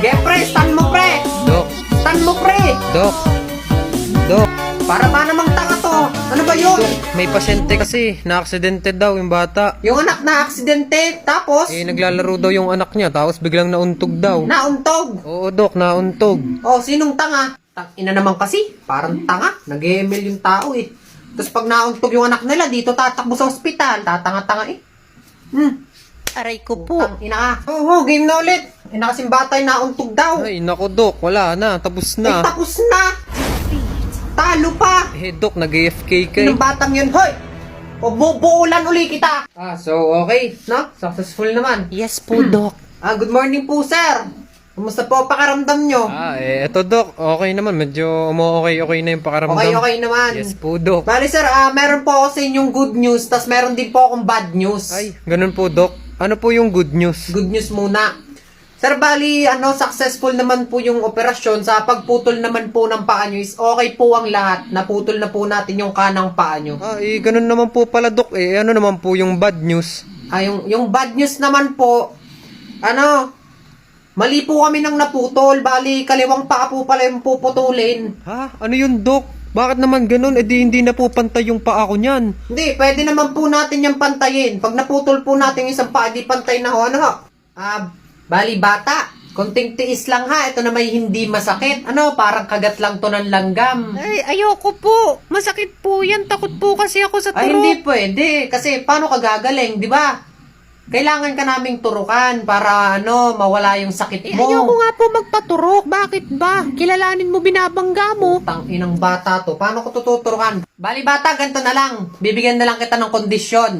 Ge, pre, stand mo, pre. Dok, Stand mo, pre. Dok, Dok, Para ba namang tanga to? Ano ba yun? may pasyente kasi, na-aksidente daw yung bata. Yung anak na aksidente, tapos Naglalaro daw yung anak niya, tapos biglang nauntog daw. nauntog. Oo, Dok, nauntog. Oh, sinong tanga? Ina naman kasi, parang tanga. Nag-ML yung tao eh. Tapos pag nauntog yung anak nila, dito tatakbo sa ospital. Tatanga-tanga eh. Aray ko po. Ina ka. Oo, game na ulit. Ina kasing bata yung nauntog daw. Ay, naku, Dok, wala na, tapos Ay, na. tapos na. Talo pa. Dok, nag-AFK ka Sinong batang yun? Hoy! O buulan uli kita. So okay, no? Successful naman. Yes po, Dok. Good morning po, sir. Kumusta po pakaramdam nyo? Eto, Dok, okay naman, medyo okay na yung pakaramdam. Okay naman. Yes po, Dok. Bali, sir, meron po ako sa inyong good news, tas meron din po akong bad news. Ay, ganun po, Dok. Ano po yung good news? Good news muna. Sir, bali, successful naman po yung operasyon. Sa pagputol naman po ng paa nyo is okay po ang lahat. Naputol na po natin yung kanang paa nyo. Ganun naman po pala, Dok. Ano naman po yung bad news? Yung bad news naman po, mali po kami nang naputol. Bali, kaliwang paa po pala yung puputulin. Ano yun, Dok? Bakit naman ganun? Hindi na po pantay yung paa ko niyan. Hindi, pwede naman po natin yung pantayin. Pag naputol po natin yung isang paa, di pantay na ho. Bali bata, konting tiis lang ha. Ito na may hindi masakit. Parang kagat lang to ng langgam. Ay, ayoko po. Masakit po yan. Takot po kasi ako sa Ay, turok. hindi pwede. Kasi paano ka gagaling, di ba? Kailangan ka naming turukan para mawala yung sakit mo. Ayoko nga po magpaturok. Bakit ba? Kilalanin mo binabangga mo. Tang inang bata to. Paano ko tututurukan? Bali bata, ganito na lang. Bibigyan na lang kita ng kondisyon.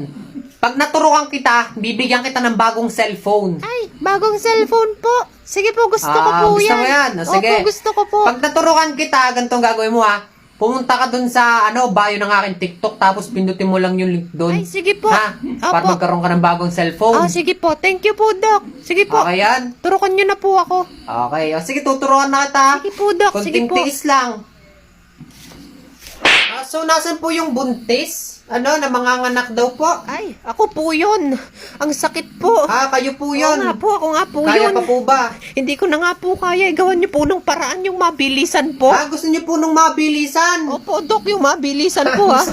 Pag naturukan kita, bibigyan kita ng bagong cellphone. Ay, bagong cellphone po. Sige po, gusto ko po Gusto yan. mo yan? Sige. Opo, gusto ko po. Pag naturukan kita, ganitong gagawin mo ha. Pumunta ka dun sa bio ng aking TikTok, tapos pindutin mo lang yung link dun. Ay, sige po. Ha? Para Opo. magkaroon ka ng bagong cellphone. Sige po. Thank you po, Doc. Sige po. Okay yan? Turukan nyo na po ako. Okay. Sige, tuturuan na kita. Sige po, Doc. Sige Konting po. tiis lang. So, nasan po yung buntis? Namanganganak daw po? Ay, ako po yun. Ang sakit po. Kayo po yun. Ako nga po Kaya yun. pa po ba? Hindi ko na nga po kaya. Gawan nyo po ng paraan yung mabilisan po. Gusto niyo po nung mabilisan? Opo, Doc, yung mabilisan po, ha.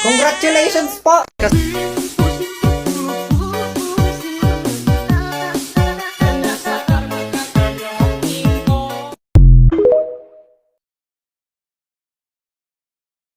Congratulations po!